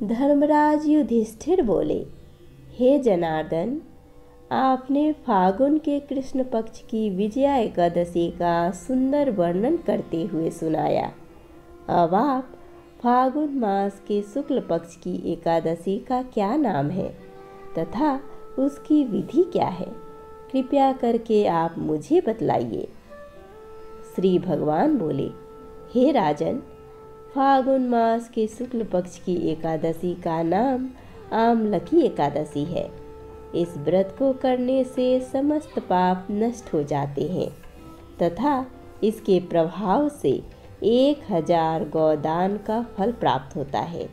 धर्मराज युधिष्ठिर बोले, हे जनार्दन, आपने फागुन के कृष्ण पक्ष की विजया एकादशी का सुंदर वर्णन करते हुए सुनाया। अब आप फागुन मास के शुक्ल पक्ष की एकादशी का क्या नाम है तथा उसकी विधि क्या है, कृपया करके आप मुझे बतलाइए। श्री भगवान बोले, हे राजन, फागुन मास के शुक्ल पक्ष की एकादशी का नाम आमलकी एकादशी है। इस व्रत को करने से समस्त पाप नष्ट हो जाते हैं तथा इसके प्रभाव से 1000 गौदान का फल प्राप्त होता है।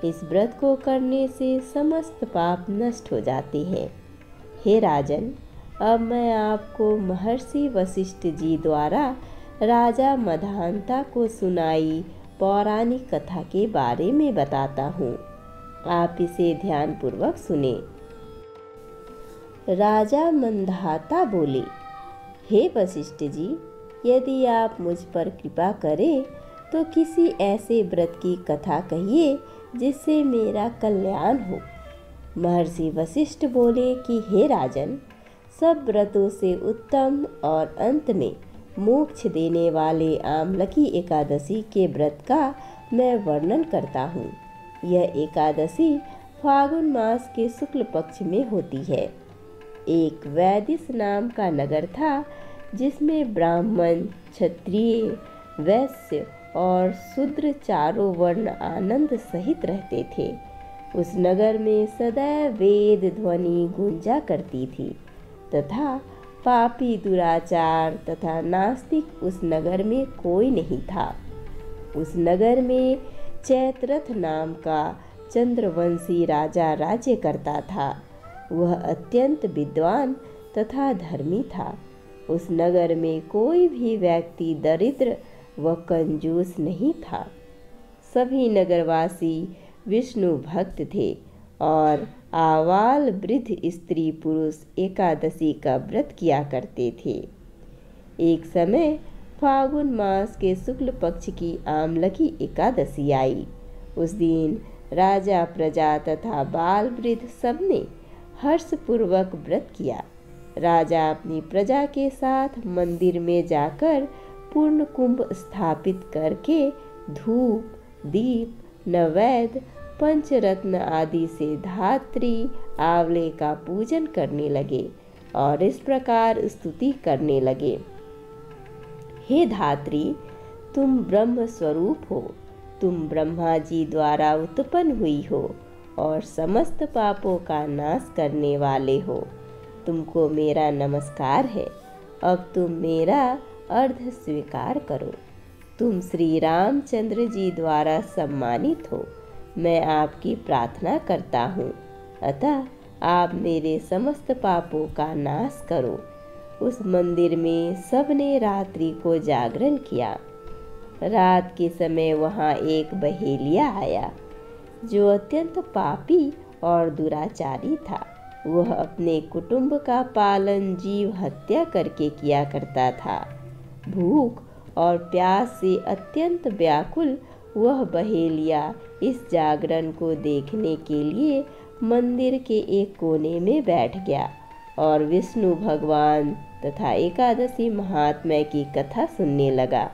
इस व्रत को करने से समस्त पाप नष्ट हो जाते हैं। हे राजन, अब मैं आपको महर्षि वशिष्ठ जी द्वारा राजा मधांता को सुनाई पौराणिक कथा के बारे में बताता हूँ। आप इसे ध्यानपूर्वक सुने। राजा मंधाता बोले, हे वशिष्ठ जी, यदि आप मुझ पर कृपा करें तो किसी ऐसे व्रत की कथा कहिए जिससे मेरा कल्याण हो। महर्षि वशिष्ठ बोले कि हे राजन, सब व्रतों से उत्तम और अंत में मोक्ष देने वाले आमलकी एकादशी के व्रत का मैं वर्णन करता हूँ। यह एकादशी फागुन मास के शुक्ल पक्ष में होती है। एक वैदिश नाम का नगर था जिसमें ब्राह्मण, क्षत्रिय, वैश्य और शूद्र चारों वर्ण आनंद सहित रहते थे। उस नगर में सदैव वेद ध्वनि गूंजा करती थी तथा पापी, दुराचार तथा नास्तिक उस नगर में कोई नहीं था। उस नगर में चैत्रथ नाम का चंद्रवंशी राजा राज्य करता था। वह अत्यंत विद्वान तथा धर्मी था। उस नगर में कोई भी व्यक्ति दरिद्र व कंजूस नहीं था। सभी नगरवासी विष्णु भक्त थे और आबाल वृद्ध स्त्री पुरुष एकादशी का व्रत किया करते थे। एक समय फागुन मास के शुक्ल पक्ष की आमलकी एकादशी आई। उस दिन राजा, प्रजा तथा बाल वृद्ध सबने हर्षपूर्वक व्रत किया। राजा अपनी प्रजा के साथ मंदिर में जाकर पूर्ण कुंभ स्थापित करके धूप, दीप, नैवेद्य, पंचरत्न आदि से धात्री आंवले का पूजन करने लगे और इस प्रकार स्तुति करने लगे, हे धात्री, तुम ब्रह्म स्वरूप हो। तुम ब्रह्मा जी द्वारा उत्पन्न हुई हो और समस्त पापों का नाश करने वाले हो। तुमको मेरा नमस्कार है। अब तुम मेरा अर्घ स्वीकार करो। तुम श्री रामचंद्र जी द्वारा सम्मानित हो। मैं आपकी प्रार्थना करता हूँ, अतः आप मेरे समस्त पापों का नाश करो। उस मंदिर में सबने रात्रि को जागरण किया। रात के समय वहाँ एक बहेलिया आया जो अत्यंत पापी और दुराचारी था। वह अपने कुटुंब का पालन जीव हत्या करके किया करता था। भूख और प्यास से अत्यंत व्याकुल वह बहेलिया इस जागरण को देखने के लिए मंदिर के एक कोने में बैठ गया और विष्णु भगवान तथा एकादशी महात्म्य की कथा सुनने लगा।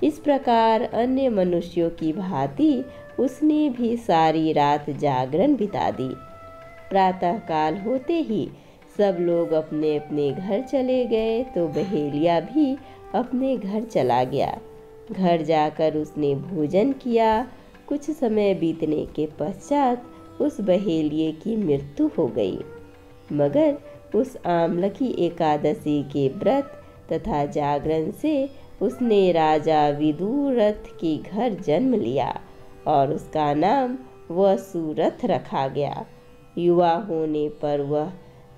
इस प्रकार अन्य मनुष्यों की भांति उसने भी सारी रात जागरण बिता दी। प्रातःकाल होते ही सब लोग अपने अपने घर चले गए तो बहेलिया भी अपने घर चला गया। घर जाकर उसने भोजन किया। कुछ समय बीतने के पश्चात उस बहेलिये की मृत्यु हो गई। मगर उस आमलकी एकादशी के व्रत तथा जागरण से उसने राजा विदुरथ के घर जन्म लिया और उसका नाम वसुरथ रखा गया। युवा होने पर वह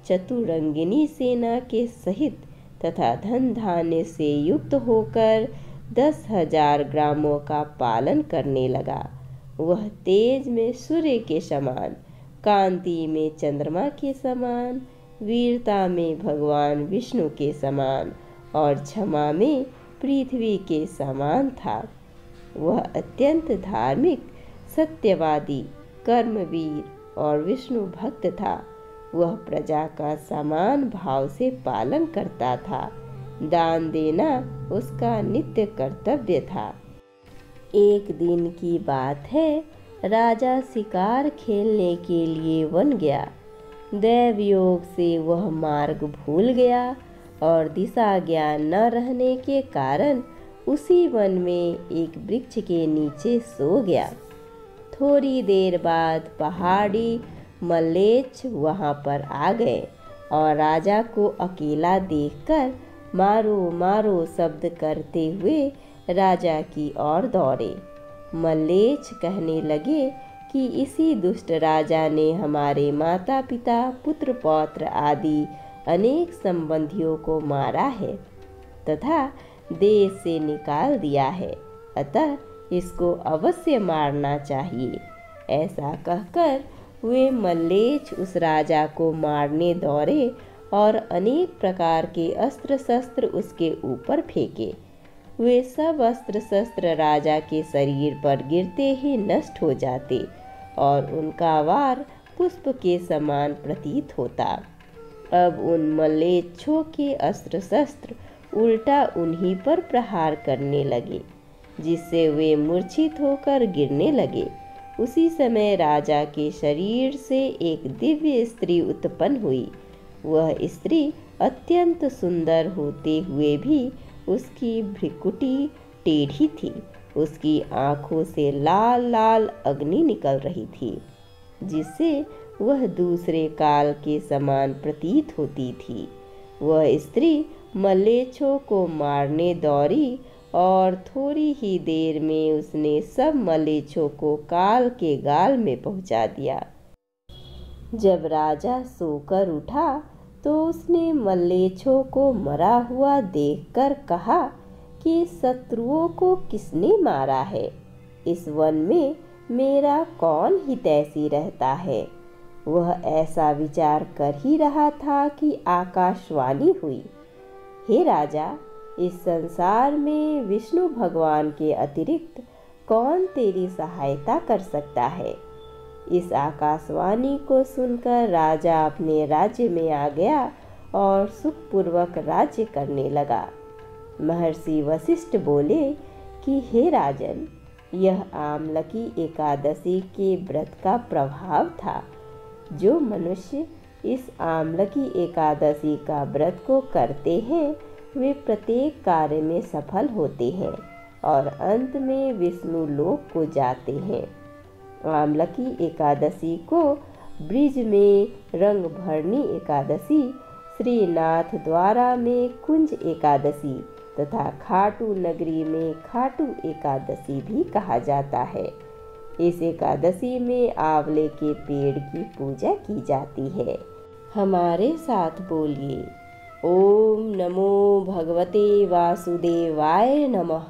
चतुरंगिनी सेना के सहित तथा धन धान्य से युक्त होकर 10,000 ग्रामों का पालन करने लगा। वह तेज में सूर्य के समान, कांति में चंद्रमा के समान, वीरता में भगवान विष्णु के समान और क्षमा में पृथ्वी के समान था। वह अत्यंत धार्मिक, सत्यवादी, कर्मवीर और विष्णु भक्त था। वह प्रजा का समान भाव से पालन करता था। दान देना उसका नित्य कर्तव्य था। एक दिन की बात है, राजा शिकार खेलने के लिए वन गया। दैव योग से वह मार्ग भूल गया और दिशा ज्ञान न रहने के कारण उसी वन में एक वृक्ष के नीचे सो गया। थोड़ी देर बाद पहाड़ी मल्लेच्छ वहां पर आ गए और राजा को अकेला देखकर मारो मारो शब्द करते हुए राजा की ओर दौड़े। मल्लेच्छ कहने लगे कि इसी दुष्ट राजा ने हमारे माता पिता पुत्र पौत्र आदि अनेक संबंधियों को मारा है तथा देश से निकाल दिया है, अतः इसको अवश्य मारना चाहिए। ऐसा कहकर वे मल्लेच्छ उस राजा को मारने दौड़े और अनेक प्रकार के अस्त्र शस्त्र उसके ऊपर फेंके। वे सब अस्त्र शस्त्र राजा के शरीर पर गिरते ही नष्ट हो जाते और उनका वार पुष्प के समान प्रतीत होता। अब उन मल्लेच्छों के अस्त्र शस्त्र उल्टा उन्हीं पर प्रहार करने लगे, जिससे वे मूर्छित होकर गिरने लगे। उसी समय राजा के शरीर से एक दिव्य स्त्री उत्पन्न हुई। वह स्त्री अत्यंत सुंदर होते हुए भी उसकी भ्रिकुटी टेढ़ी थी। उसकी आंखों से लाल लाल अग्नि निकल रही थी, जिससे वह दूसरे काल के समान प्रतीत होती थी। वह स्त्री मल्लेच्छों को मारने दौड़ी और थोड़ी ही देर में उसने सब मल्लेच्छों को काल के गाल में पहुंचा दिया। जब राजा सोकर उठा तो उसने मल्लेच्छों को मरा हुआ देखकर कहा कि शत्रुओं को किसने मारा है? इस वन में मेरा कौन हितैषी रहता है? वह ऐसा विचार कर ही रहा था कि आकाशवाणी हुई, हे राजा, इस संसार में विष्णु भगवान के अतिरिक्त कौन तेरी सहायता कर सकता है? इस आकाशवाणी को सुनकर राजा अपने राज्य में आ गया और सुखपूर्वक राज्य करने लगा। महर्षि वशिष्ठ बोले कि हे राजन, यह आमलकी एकादशी के व्रत का प्रभाव था। जो मनुष्य इस आमलकी एकादशी का व्रत को करते हैं वे प्रत्येक कार्य में सफल होते हैं और अंत में विष्णु लोक को जाते हैं। आमलकी एकादशी को ब्रिज में रंग भरनी एकादशी, श्रीनाथ द्वारा में कुंज एकादशी तथा खाटू नगरी में खाटू एकादशी भी कहा जाता है। इस एकादशी में आंवले के पेड़ की पूजा की जाती है। हमारे साथ बोलिए, ओम नमो भगवते वासुदेवाय नमः।